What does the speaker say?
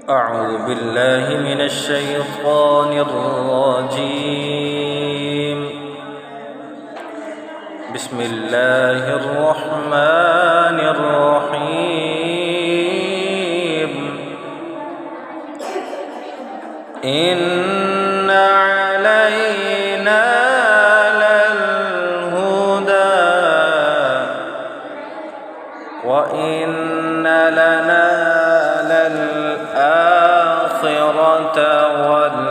أعوذ بالله من الشيطان الرجيم. بسم الله الرحمن الرحيم. إن علينا للهدى وإن لنا للآخرة والآخرة